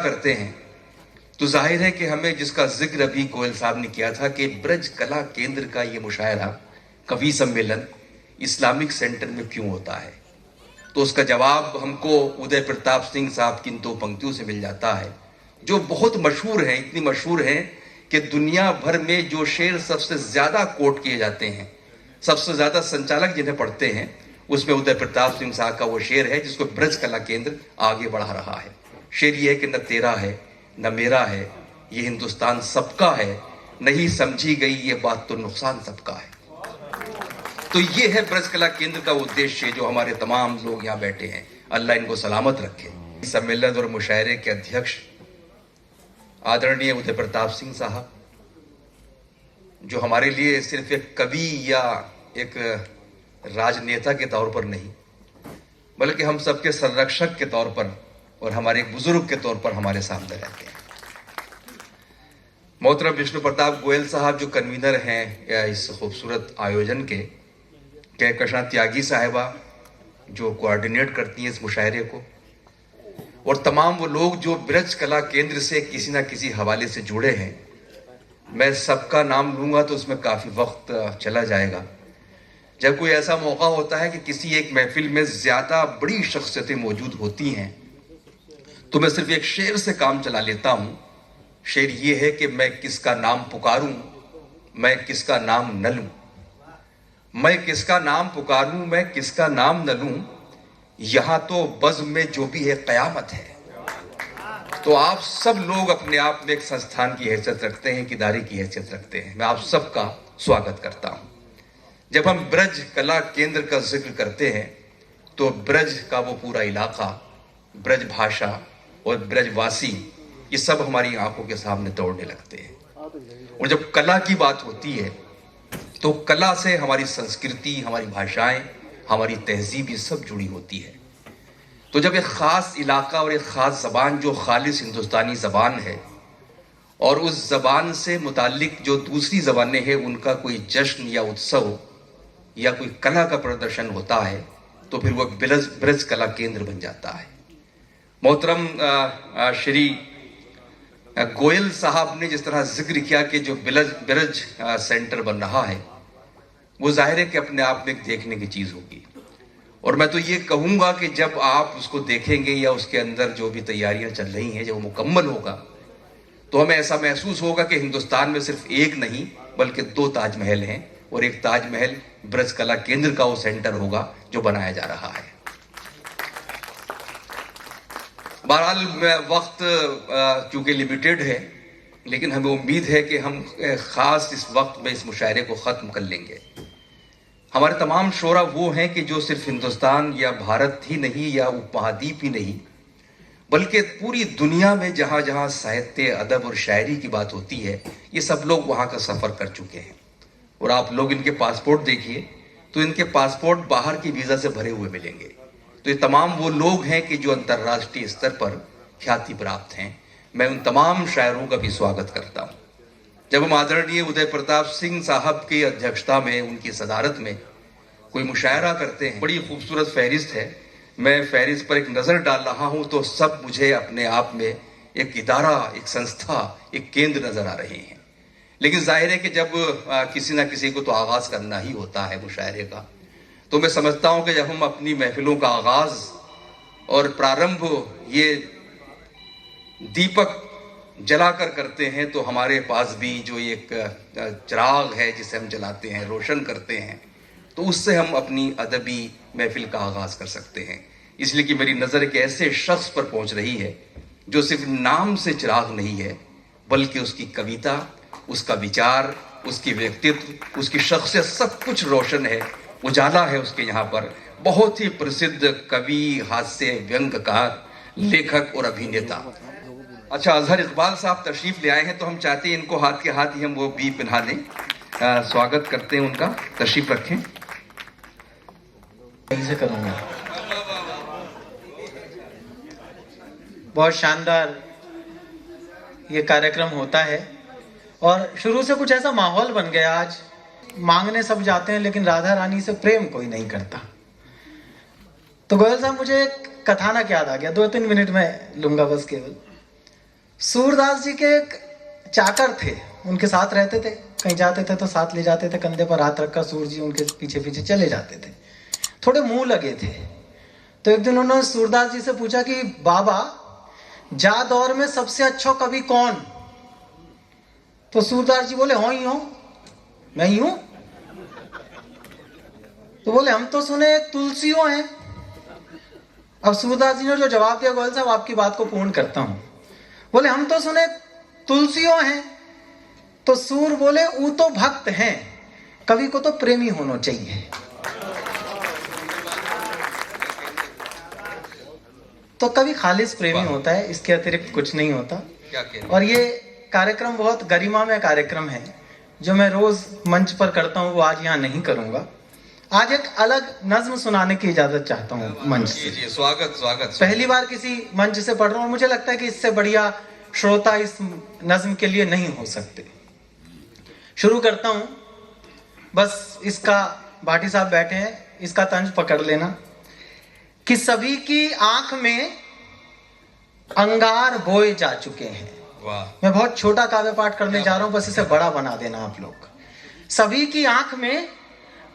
करते हैं तो जाहिर है कि हमें, जिसका जिक्र अभी गोयल साहब ने किया था कि ब्रज कला केंद्र का ये मुशायरा, कवि सम्मेलन इस्लामिक सेंटर में क्यों होता है, तो उसका जवाब हमको उदय प्रताप सिंह साहब की इन दो पंक्तियों से मिल जाता है, जो बहुत मशहूर हैं, इतनी मशहूर हैं कि दुनिया भर में जो शेर सबसे ज्यादा कोट किए जाते हैं, सबसे ज्यादा संचालक जिन्हें पढ़ते हैं, उसमें उदय प्रताप सिंह साहब का वो शेर है जिसको ब्रज कला केंद्र आगे बढ़ा रहा है। शेर ये है कि न तेरा है न मेरा है, ये हिंदुस्तान सबका है, नहीं समझी गई ये बात तो नुकसान सबका है। तो ये है ब्रज कला केंद्र का उद्देश्य, जो हमारे तमाम लोग यहाँ बैठे हैं, अल्लाह इनको सलामत रखे। सम्मेलन और मुशायरे के अध्यक्ष आदरणीय उदय प्रताप सिंह साहब, जो हमारे लिए सिर्फ एक कवि या एक राजनेता के तौर पर नहीं, बल्कि हम सबके संरक्षक के तौर पर और हमारे एक बुजुर्ग के तौर पर हमारे सामने रहते हैं। मोहतरम विष्णु प्रताप गोयल साहब जो कन्वीनर हैं इस खूबसूरत आयोजन के, कहकशां त्यागी साहिबा जो कोऑर्डिनेट करती हैं इस मुशायरे को, और तमाम वो लोग जो ब्रज कला केंद्र से किसी ना किसी हवाले से जुड़े हैं, मैं सबका नाम लूंगा तो उसमें काफ़ी वक्त चला जाएगा। जब कोई ऐसा मौका होता है कि किसी एक महफिल में ज़्यादा बड़ी शख्सियतें मौजूद होती हैं, तो मैं सिर्फ एक शेर से काम चला लेता हूँ। शेर ये है कि मैं किसका नाम पुकारूं, मैं किसका नाम न लूं, मैं किसका नाम पुकारूं, मैं किसका नाम न लूं, यहाँ तो बज़्म में जो भी है क़यामत है। तो आप सब लोग अपने आप में एक संस्थान की हैसियत रखते हैं, एक इदारे की हैसियत रखते हैं। मैं आप सबका स्वागत करता हूँ। जब हम ब्रज कला केंद्र का जिक्र करते हैं तो ब्रज का वो पूरा इलाका, ब्रज भाषा और ब्रजवासी, ये सब हमारी आंखों के सामने दौड़ने लगते हैं। और जब कला की बात होती है तो कला से हमारी संस्कृति, हमारी भाषाएं, हमारी तहजीब, ये सब जुड़ी होती है। तो जब एक ख़ास इलाका और एक ख़ास ज़बान जो खालिस हिंदुस्तानी ज़बान है, और उस ज़बान से मुताल्लिक जो दूसरी ज़बानें हैं, उनका कोई जश्न या उत्सव या कोई कला का प्रदर्शन होता है, तो फिर वो ब्रज कला केंद्र बन जाता है। मोहतरम श्री गोयल साहब ने जिस तरह जिक्र किया कि जो ब्रज सेंटर बन रहा है, वो जाहिर है कि अपने आप में एक देखने की चीज़ होगी। और मैं तो ये कहूँगा कि जब आप उसको देखेंगे या उसके अंदर जो भी तैयारियां चल रही हैं, जब वो मुकम्मल होगा, तो हमें ऐसा महसूस होगा कि हिंदुस्तान में सिर्फ एक नहीं बल्कि दो ताजमहल हैं, और एक ताजमहल ब्रज कला केंद्र का वो सेंटर होगा जो बनाया जा रहा है। बहरहाल वक्त चूँकि लिमिटेड है, लेकिन हमें उम्मीद है कि हम ख़ास इस वक्त में इस मुशायरे को ख़त्म कर लेंगे। हमारे तमाम शोरा वो हैं कि जो सिर्फ हिंदुस्तान या भारत ही नहीं या उपमहाद्वीप ही नहीं, बल्कि पूरी दुनिया में जहाँ जहाँ साहित्य, अदब और शायरी की बात होती है, ये सब लोग वहाँ का सफ़र कर चुके हैं। और आप लोग इनके पासपोर्ट देखिए तो इनके पासपोर्ट बाहर की वीज़ा से भरे हुए मिलेंगे। तो ये तमाम वो लोग हैं कि जो अंतर्राष्ट्रीय स्तर पर ख्याति प्राप्त हैं। मैं उन तमाम शायरों का भी स्वागत करता हूँ। जब हम आदरणीय उदय प्रताप सिंह साहब की अध्यक्षता में, उनकी सदारत में कोई मुशायरा करते हैं, बड़ी खूबसूरत फहरिस्त है। मैं फहरिस्त पर एक नज़र डाल रहा हूँ तो सब मुझे अपने आप में एक इदारा, एक संस्था, एक केंद्र नज़र आ रहे हैं। लेकिन जाहिर है कि जब किसी ना किसी को तो आगाज़ करना ही होता है मुशायरे का, तो मैं समझता हूँ कि जब हम अपनी महफिलों का आगाज़ और प्रारंभ ये दीपक जलाकर करते हैं, तो हमारे पास भी जो एक चिराग है जिसे हम जलाते हैं, रोशन करते हैं, तो उससे हम अपनी अदबी महफिल का आगाज़ कर सकते हैं। इसलिए कि मेरी नज़र एक ऐसे शख्स पर पहुँच रही है जो सिर्फ नाम से चिराग नहीं है, बल्कि उसकी कविता, उसका विचार, उसकी व्यक्तित्व, उसकी शख्सियत, सब कुछ रोशन है, उजाला है उसके यहाँ पर। बहुत ही प्रसिद्ध कवि, हास्य व्यंग्यकार, लेखक और अभिनेता। अच्छा, अजहर इकबाल साहब तशरीफ ले आए हैं, तो हम चाहते हैं इनको हाथ के हाथ ही हम वो भी पहना दें। स्वागत करते हैं उनका, तशरीफ रखें। से करूँगा। बहुत शानदार ये कार्यक्रम होता है और शुरू से कुछ ऐसा माहौल बन गया। आज मांगने सब जाते हैं लेकिन राधा रानी से प्रेम कोई नहीं करता। तो गोयल साहब, मुझे एक कथानक याद आ गया, 2-3 मिनट में लूंगा बस केवल। सूरदास जी के एक चाकर थे, उनके साथ रहते थे, कहीं जाते थे तो साथ ले जाते थे, कंधे पर हाथ रखकर सूर जी उनके पीछे पीछे चले जाते थे। थोड़े मुंह लगे थे, तो एक दिन उन्होंने सूरदास जी से पूछा कि बाबा, जा दौर में सबसे अच्छा कवि कौन? तो सूरदास जी बोले, हो ही हो, मैं ही हूं। तो बोले, हम तो सुने तुलसियों हैं। अब सूरदास जी ने जो जवाब दिया, गोयल साहब आपकी बात को पूर्ण करता हूं, बोले हम तो सुने तुलसियों हैं। तो सूर बोले, वो तो भक्त हैं, कवि को तो प्रेमी होना चाहिए। तो कवि खालिस प्रेमी होता है, इसके अतिरिक्त कुछ नहीं होता। और ये कार्यक्रम बहुत गरिमामय कार्यक्रम है, जो मैं रोज मंच पर करता हूँ, वो आज यहाँ नहीं करूंगा। आज एक अलग नज्म सुनाने की इजाजत चाहता हूँ मंच से। जी, स्वागत स्वागत। पहली बार किसी मंच से पढ़ रहा हूँ, मुझे लगता है कि इससे बढ़िया श्रोता इस नज्म के लिए नहीं हो सकते। शुरू करता हूँ, बस इसका, भाटी साहब बैठे हैं, इसका तंज पकड़ लेना कि सभी की आंख में अंगार बोए जा चुके हैं। वाह। मैं बहुत छोटा काव्य पाठ करने जा रहा हूँ, बस इसे बड़ा बना देना आप लोग। सभी की आंख में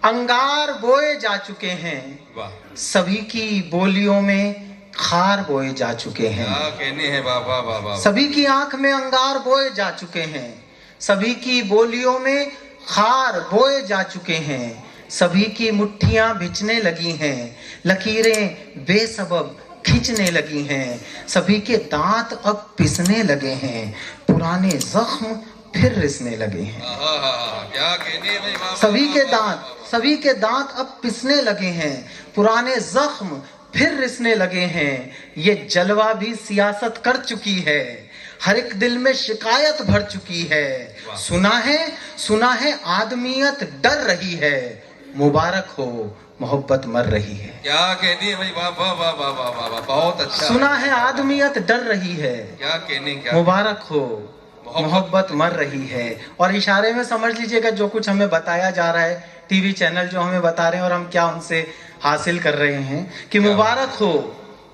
अंगार बोए जा चुके हैं, वाह। सभी की बोलियों में खार बोए जा चुके हैं। क्या कहने हैं, वाह वाह वाह वाह। सभी की आंख में अंगार बोए जा चुके हैं, सभी की बोलियों में खार बोए जा चुके हैं, सभी की मुट्ठियां भिजने लगी हैं, लकीरें बेसबब खींचने लगी हैं, सभी के दांत अब पिसने लगे हैं, पुराने जख्म फिर रिसने लगे हैं। क्या कहने भाई, वाह। सभी के दांत अब पिसने लगे हैं, पुराने जख्म फिर रिसने लगे हैं। ये जलवा भी सियासत कर चुकी है, हर एक दिल में शिकायत भर चुकी है। सुना है आदमियत डर रही है, मुबारक हो मोहब्बत मर रही है। क्या कहने भाई, वाह वाह वाह वाह वाह वाह, बहुत अच्छा। सुना है आदमियत डर रही है, क्या कहने, क्या मुबारक हो मोहब्बत मर रही है। और इशारे में समझ लीजिएगा जो कुछ हमें बताया जा रहा है, टीवी चैनल जो हमें बता रहे हैं और हम क्या उनसे हासिल कर रहे हैं कि मुबारक हो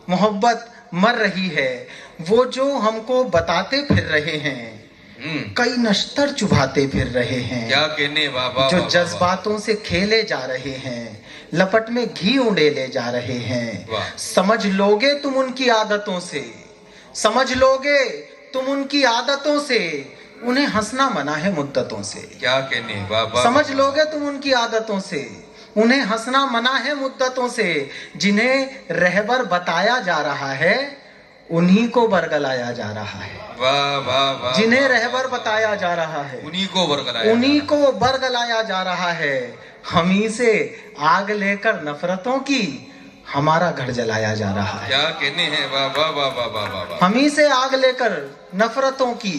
मोहब्बत मर रही है। वो जो हमको बताते फिर रहे हैं, कई नश्तर चुभाते फिर रहे हैं। क्या कहने, वाह वाह। जो जज्बातों से खेले जा रहे हैं, लपट में घी उड़ेले जा रहे हैं। समझ लोगे तुम उनकी आदतों से, समझ लोगे तुम उनकी आदतों से, उन्हें हंसना मना है मुद्दतों से। क्या कहने, वाह वाह। समझ लोगे तुम उनकी आदतों से, उन्हें हंसना मना है मुद्दतों से। जिन्हें रहबर बताया जा रहा है, उन्हीं को बरगलाया जा रहा है। वाह वाह वाह। जिन्हें रहबर बताया जा रहा है, उन्हीं को बरगलाया जा रहा है। हम ही से आग लेकर नफरतों की हमारा घर जलाया जा रहा है। क्या कहने हैं, वाह वाह वाह वाह वाह वाह। हम ही से आग लेकर नफरतों की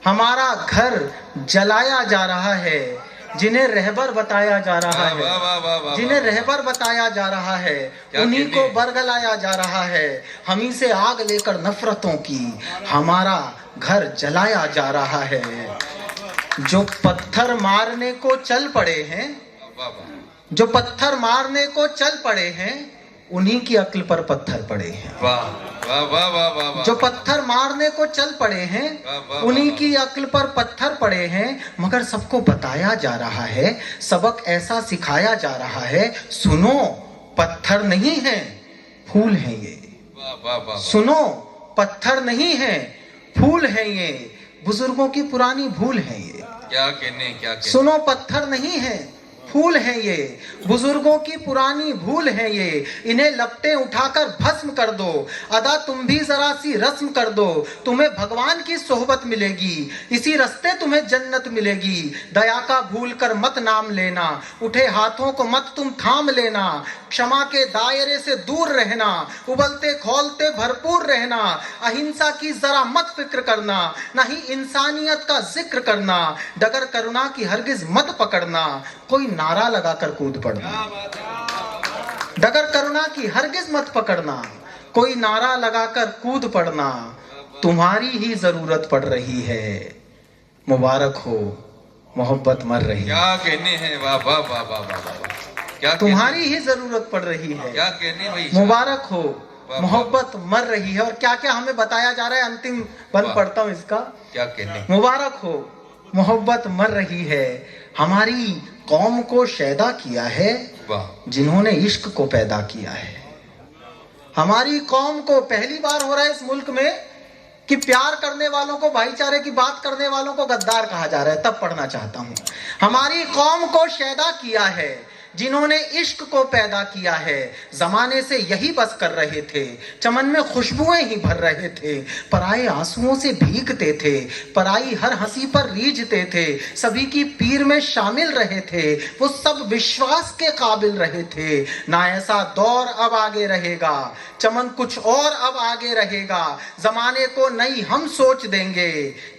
हमारा घर जलाया जा रहा है। जिन्हें रहबर बताया जा रहा है, जिन्हें रहबर बताया जा रहा है, उन्हीं को बरगलाया जा रहा है। हम ही से आग लेकर नफरतों की हमारा घर जलाया जा रहा है। जो पत्थर मारने को चल पड़े हैं, जो पत्थर मारने को चल पड़े हैं, उन्हीं की अक्ल पर पत्थर पड़े हैं। वाह वाह वाह वाह वाह। जो पत्थर मारने को चल पड़े हैं, उन्हीं की अक्ल पर पत्थर पड़े हैं। मगर सबको बताया जा रहा है, सबक ऐसा सिखाया जा रहा है, सुनो पत्थर नहीं है फूल है ये। सुनो पत्थर नहीं है फूल है ये, बुजुर्गों की पुरानी भूल है ये। क्या कहने, क्या कहने। सुनो पत्थर नहीं है फूल है ये, बुजुर्गों की पुरानी भूल है ये। इन्हें लपटे उठाकर भस्म कर दो, अदा तुम भी जरा सी रस्म कर दो। तुम्हें भगवान की सोहबत मिलेगी, इसी रास्ते तुम्हें जन्नत मिलेगी। दया का भूल कर मत नाम लेना, उठे हाथों को मत तुम थाम लेना। क्षमा के दायरे से दूर रहना, उबलते खौलते भरपूर रहना। अहिंसा की जरा मत फिक्र करना, नहीं इंसानियत का जिक्र करना। डगर करुणा की हरगिज मत पकड़ना, कोई नारा लगाकर कूद पड़ना। डगर करुणा की हरगिज मत पकड़ना, कोई नारा लगाकर कूद पड़ना। तुम्हारी ही जरूरत पड़ रही है, मुबारक हो मोहब्बत मर रही है। क्या कहने हैं, वाह वाह वाह वाह वाह। क्या तुम्हारी ही जरूरत पड़ रही है, क्या कहने भाई, मुबारक हो मोहब्बत मर रही है। और क्या क्या हमें बताया जा रहा है, अंतिम बंद पढ़ता हूं इसका। क्या कहने। मुबारक हो, मोहब्बत मर रही है, हमारी कौम को शैदा किया है जिन्होंने इश्क को पैदा किया है। हमारी कौम को पहली बार हो रहा है इस मुल्क में कि प्यार करने वालों को, भाईचारे की बात करने वालों को गद्दार कहा जा रहा है। तब पढ़ना चाहता हूं, हमारी कौम को शैदा किया है जिन्होंने इश्क को पैदा किया है। जमाने से यही बस कर रहे थे, चमन में खुशबुएं ही भर रहे थे, पराए आंसुओं से भीगते थे, पराई हर हंसी पर रीझते थे, सभी की पीर में शामिल रहे थे, वो सब विश्वास के काबिल रहे थे। ना ऐसा दौर अब आगे रहेगा, चमन कुछ और अब आगे रहेगा, जमाने को नई हम सोच देंगे,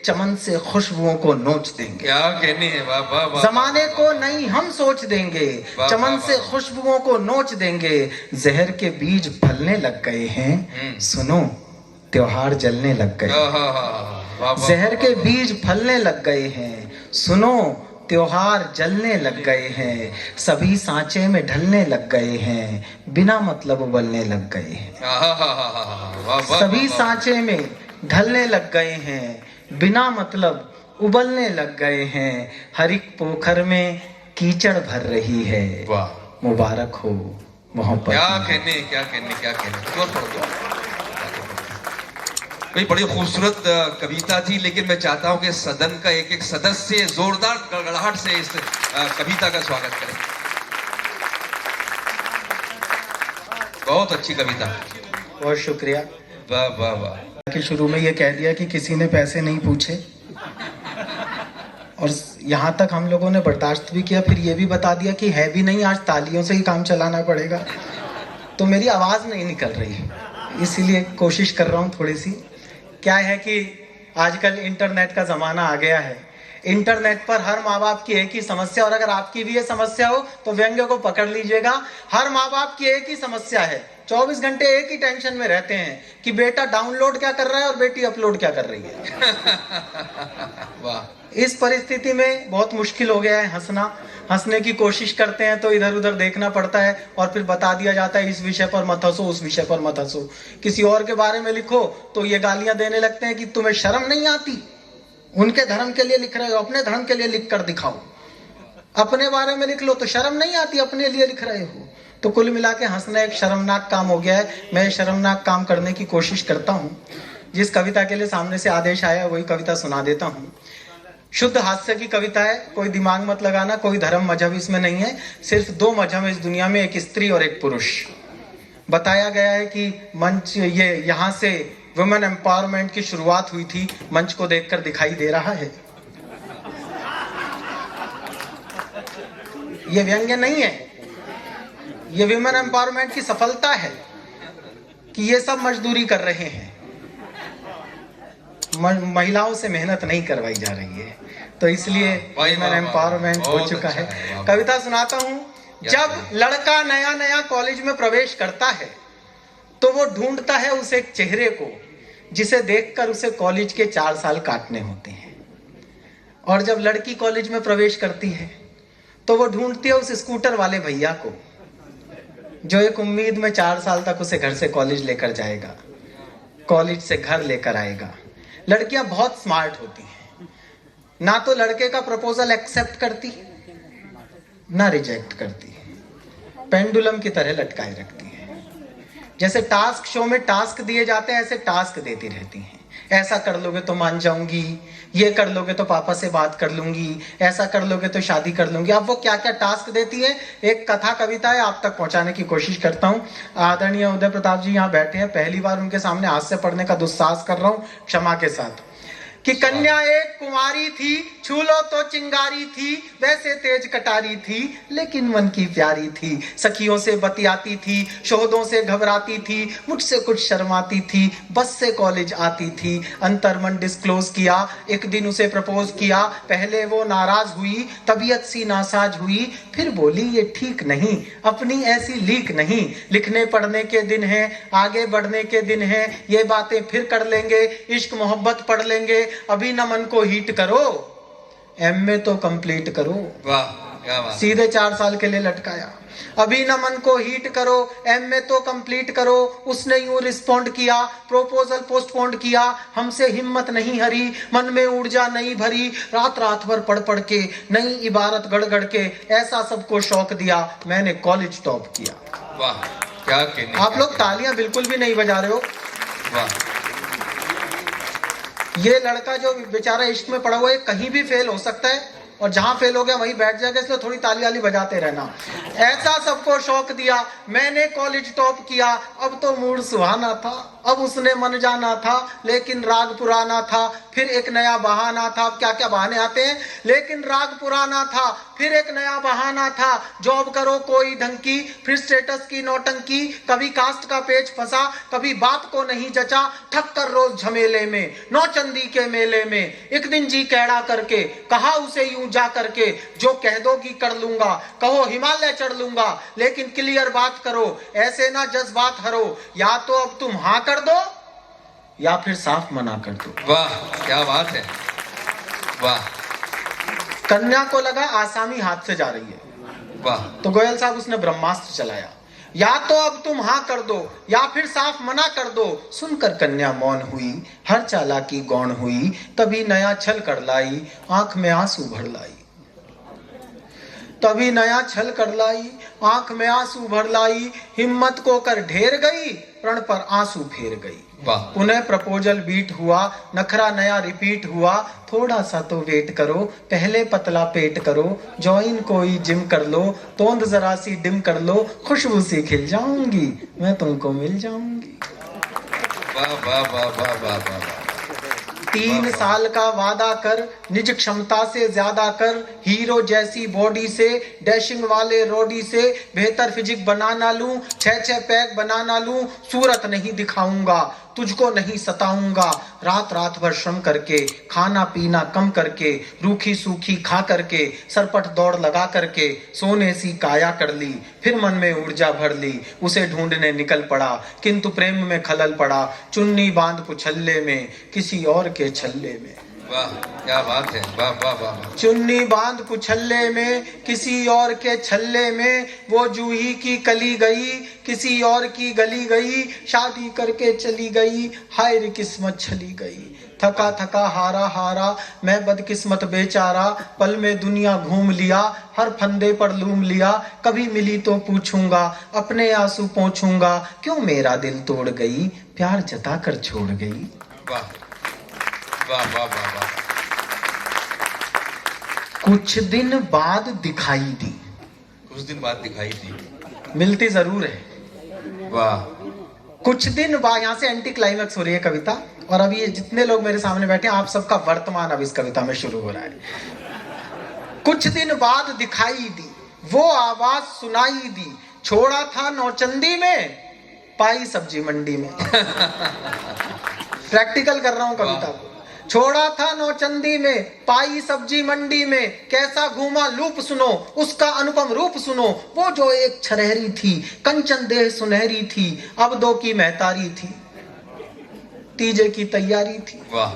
चमन से खुशबुओं को नोच देंगे। क्या कहने है, वाह वाह वाह। जमाने को नई हम सोच देंगे, चमन से खुशबुओं को नोच देंगे। जहर के बीज फलने लग गए हैं, सुनो त्योहार जलने लग गए। जहर के बीज फलने लग गए हैं, सुनो त्योहार जलने लग गए हैं, सभी सांचे में ढलने लग गए हैं, बिना मतलब उबलने लग गए हैं। सभी सांचे में ढलने लग गए हैं, बिना मतलब उबलने लग गए हैं, हर एक पोखर में कीचड़ भर रही है। वाह, मुबारक हो मोहब्बत। क्या कहने, क्या कहने, क्या कहने। और पढ़ दो भाई, बड़ी खूबसूरत कविता थी, लेकिन मैं चाहता हूं कि सदन का एक एक सदस्य जोरदार गड़गड़ाहट से इस कविता का स्वागत करें। बहुत अच्छी कविता, बहुत शुक्रिया। वाह वाह वाह। कि शुरू में ये कह दिया कि किसी ने पैसे नहीं पूछे, और यहाँ तक हम लोगों ने बर्दाश्त भी किया, फिर ये भी बता दिया कि है भी नहीं, आज तालियों से ही काम चलाना पड़ेगा। तो मेरी आवाज़ नहीं निकल रही, इसीलिए कोशिश कर रहा हूँ थोड़ी सी। क्या है कि आजकल इंटरनेट का ज़माना आ गया है, इंटरनेट पर हर माँ बाप की एक ही समस्या, और अगर आपकी भी ये समस्या हो तो व्यंग्य को पकड़ लीजिएगा। हर माँ बाप की एक ही समस्या है, 24 घंटे एक ही टेंशन में रहते हैं कि बेटा डाउनलोड क्या कर रहा है और बेटी अपलोड क्या कर रही है। वाह। इस परिस्थिति में बहुत मुश्किल हो गया है हंसना। हंसने की कोशिश करते हैं तो इधर उधर देखना पड़ता है, और फिर बता दिया जाता है इस विषय पर मत हंसो, उस विषय पर मत हंसो। किसी और के बारे में लिखो तो ये गालियां देने लगते हैं कि तुम्हें शर्म नहीं आती, उनके धर्म के लिए लिख रहे हो, अपने धर्म के लिए लिख कर दिखाओ। अपने बारे में लिख लो तो शर्म नहीं आती, अपने लिए लिख रहे हो। तो कुल मिला के हंसना एक शर्मनाक काम हो गया है। मैं शर्मनाक काम करने की कोशिश करता हूँ। जिस कविता के लिए सामने से आदेश आया वही कविता सुना देता हूँ। शुद्ध हास्य की कविता है, कोई दिमाग मत लगाना, कोई धर्म मजहब इसमें नहीं है। सिर्फ दो मजहब है इस दुनिया में, एक स्त्री और एक पुरुष। बताया गया है कि मंच, ये यहाँ से वुमेन एम्पावरमेंट की शुरुआत हुई थी, मंच को देखकर दिखाई दे रहा है। ये व्यंग्य नहीं है, ये वुमेन एम्पावरमेंट की सफलता है कि ये सब मजदूरी कर रहे हैं, महिलाओं से मेहनत नहीं करवाई जा रही है, तो इसलिए वुमेन एम्पावरमेंट हो चुका है। कविता सुनाता हूँ। जब लड़का नया नया कॉलेज में प्रवेश करता है तो वो ढूंढता है उस एक चेहरे को जिसे देखकर उसे कॉलेज के 4 साल काटने होते हैं। और जब लड़की कॉलेज में प्रवेश करती है तो वो ढूंढती है उस स्कूटर वाले भैया को जो एक उम्मीद में 4 साल तक उसे घर से कॉलेज लेकर जाएगा, कॉलेज से घर लेकर आएगा। लड़कियां बहुत स्मार्ट होती हैं, ना तो लड़के का प्रपोजल एक्सेप्ट करती ना रिजेक्ट करती, पेंडुलम की तरह लटकाए रखती है। जैसे टास्क शो में टास्क दिए जाते हैं ऐसे टास्क देती रहती हैं। ऐसा कर लोगे तो मान जाऊंगी, ये कर लोगे तो पापा से बात कर लूंगी, ऐसा कर लोगे तो शादी कर लूंगी। अब वो क्या क्या टास्क देती है, एक कथा कविता है, आप तक पहुंचाने की कोशिश करता हूँ। आदरणीय उदय प्रताप जी यहाँ बैठे हैं, पहली बार उनके सामने हास्य पढ़ने का दुस्साहस कर रहा हूँ, क्षमा के साथ। कि कन्या एक कुंवारी थी, छू लो तो चिंगारी थी, वैसे तेज कटारी थी लेकिन मन की प्यारी थी। सखियों से बतियाती थी, शोहदों से घबराती थी, मुझसे कुछ शर्माती थी, बस से कॉलेज आती थी। अंतर्मन डिस्क्लोज किया, एक दिन उसे प्रपोज किया, पहले वो नाराज हुई, तबीयत सी नासाज हुई, फिर बोली ये ठीक नहीं, अपनी ऐसी लीक नहीं, लिखने पढ़ने के दिन है, आगे बढ़ने के दिन है, ये बातें फिर कर लेंगे, इश्क मोहब्बत पढ़ लेंगे, अभी न मन को हीट करो, एमए तो कंप्लीट करो। वाह, क्या बात। सीधे 4 साल के लिए लटकाया। अभी न मन को हीट करो, एमए तो कंप्लीट करो। उसने यूं रिस्पॉन्ड किया, प्रपोजल पोस्टपोन्ड किया। हमसे हिम्मत नहीं हरी, मन में ऊर्जा नहीं भरी। रात रात भर पढ़ पढ़ के, नई इबारत गढ़ गढ़ के, ऐसा सबको शौक दिया, मैंने कॉलेज टॉप किया। वाह, क्या कहने। आप लोग तालियां बिल्कुल भी नहीं बजा रहे हो। वाह। ये लड़का जो बेचारा इश्क में पड़ा हुआ है, कहीं भी फेल हो सकता है, और जहां फेल हो गया वहीं बैठ जाएगा, इसलिए थोड़ी ताली वाली बजाते रहना। ऐसा सबको शौक दिया, मैंने कॉलेज टॉप किया। अब तो मूड सुहाना था, अब उसने मन जाना था, लेकिन राग पुराना था। फिर एक नया बहाना था। अब क्या क्या बहाने आते हैं, लेकिन राग पुराना था। फिर एक नया बहाना था, जॉब करो कोई ढंग की, फिर स्टेटस की नौटंकी। कभी कास्ट का पेच फंसा, कभी बात को नहीं जचा। थक कर रोज झमेले में, नौचंदी के मेले में। एक दिन जी कैड़ा करके कहा उसे यूं जा करके, जो कह दोगी कर लूंगा। कहो हिमालय चढ़ लूंगा, लेकिन क्लियर बात करो, ऐसे ना जज्बात हरो। या तो अब तुम हाँ कर दो, या फिर साफ मना कर दो। वाह, क्या बात है। वाह। कन्या को लगा आसामी हाथ से जा रही है, वाह। तो गोयल साहब उसने ब्रह्मास्त्र चलाया। या तो अब तुम हाँ कर दो, या फिर साफ मना कर दो। सुनकर कन्या मौन हुई, हर चालाकी गौण हुई। तभी नया छल कर लाई, आंख में आंसू भर लाई। तभी नया छल कर लाई, आंख में आंसू भर लाई। हिम्मत को कर ढेर गई, प्रण पर आंसू फेर गई। वाह। पुनः प्रपोजल बीट हुआ, नखरा नया रिपीट हुआ। थोड़ा सा तो वेट करो, पहले पतला पेट करो। ज्वाइन कोई जिम कर लो, तोंद जरा सी डिम कर लो। खुशबू से खिल जाऊंगी, मैं तुमको मिल जाऊंगी। वाह वाह वाह वाह वाह वाह। 3 साल का वादा कर, निज क्षमता से ज्यादा कर। हीरो जैसी बॉडी से, डैशिंग वाले रोडी से। बेहतर फिजिक बनाना लूं, 6 पैक बनाना लूं। सूरत नहीं दिखाऊंगा, तुझको नहीं सताऊंगा। रात रात भर श्रम करके, खाना पीना कम करके, रूखी सूखी खा करके, सरपट दौड़ लगा करके, सोने सी काया कर ली। फिर मन में ऊर्जा भर ली, उसे ढूंढने निकल पड़ा, किंतु प्रेम में खलल पड़ा। चुन्नी बांध कुछल्ले में, किसी और के छल्ले में। वाह, क्या बात है। वाह वाह वाह। चुन्नी बांध कुछल्ले में, किसी और के छल्ले में। वो जूही की कली गई, किसी और की गली गई। शादी करके चली गई, हाय रे किस्मत छली गई। थका थका हारा हारा, मैं बदकिस्मत बेचारा। पल में दुनिया घूम लिया, हर फंदे पर लूम लिया। कभी मिली तो पूछूंगा, अपने आंसू पोंछूंगा। क्यों मेरा दिल तोड़ गई, प्यार जता कर छोड़ गई। वाह वाह वाह वाह वाह। कुछ दिन बाद दिखाई दी, कुछ दिन बाद दिखाई दी, मिलती जरूर है। वाह। कुछ दिन बाद, यहाँ से एंटी क्लाइमैक्स हो रही है कविता, और अभी ये जितने लोग मेरे सामने बैठे हैं, आप सबका वर्तमान अब इस कविता में शुरू हो रहा है। कुछ दिन बाद दिखाई दी, वो आवाज सुनाई दी। छोड़ा था नौचंदी में, पाई सब्जी मंडी में। प्रैक्टिकल कर रहा हूं कविता को। छोड़ा था नौचंदी में, पाई सब्जी मंडी में। कैसा घूमा लूप सुनो, उसका अनुपम रूप सुनो। वो जो एक छरहरी थी, कंचन देह सुनहरी थी। अब 2 की महतारी थी, तीजे की तैयारी थी। वाह।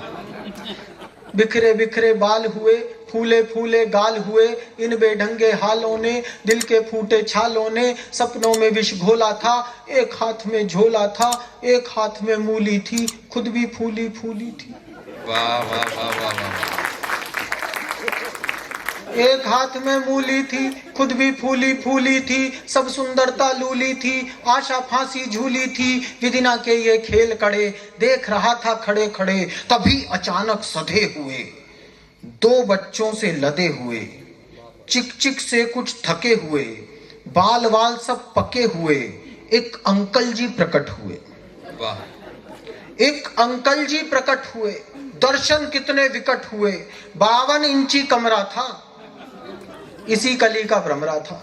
बिखरे बिखरे बाल हुए, फूले फूले गाल हुए। इन बेढंगे हालों ने, दिल के फूटे छालों ने। सपनों में विष घोला था, एक हाथ में झोला था, एक हाथ में मूली थी, खुद भी फूली फूली थी। वाह वाह वाह वाह वाह। एक हाथ में मूली थी, खुद भी फूली फूली थी। सब सुंदरता लूली थी, आशा फांसी झूली थी। विधिना के ये खेल कड़े, देख रहा था खड़े खड़े। तभी अचानक सधे हुए, 2 बच्चों से लदे हुए। चिक चिक से कुछ थके हुए, बाल वाल सब पके हुए। एक अंकल जी प्रकट हुए। वाह। एक अंकल जी प्रकट हुए, दर्शन कितने विकट हुए। 52 इंची कमरा था, इसी कली का भ्रमरा था।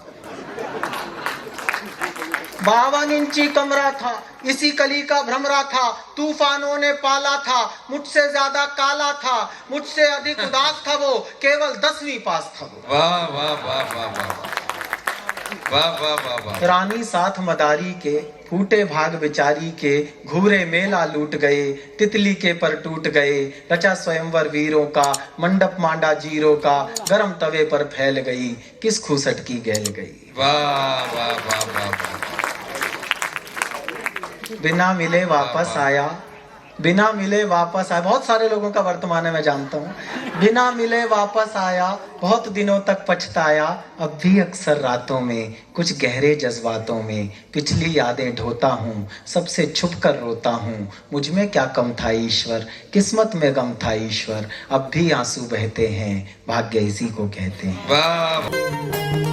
52 इंची कमरा था, इसी कली का भ्रमरा था। तूफानों ने पाला था, मुझसे ज्यादा काला था। मुझसे अधिक उदास था वो, केवल 10वीं पास था वो। वाह वाह वाह वाह वाह। वाह वाह वाह वाह। रानी साथ मदारी के, फूटे भाग बेचारी के, घूरे मेला लूट गए, तितली के पर टूट गए, रचा स्वयंवर वीरों का, मंडप मांडा जीरो का, गरम तवे पर फैल गई, किस खूसट की गैल गई। वाह वाह वाह वाह वाह। बिना मिले वापस आया, बिना मिले वापस आया। बहुत सारे लोगों का वर्तमान है, मैं जानता हूँ। बिना मिले वापस आया, बहुत दिनों तक पछताया, अब भी अक्सर रातों में, कुछ गहरे जज्बातों में, पिछली यादें ढोता हूँ, सबसे छुप कर रोता हूँ, मुझ में क्या कम था ईश्वर, किस्मत में गम था ईश्वर, अब भी आंसू बहते हैं, भाग्य इसी को कहते हैं। वाह।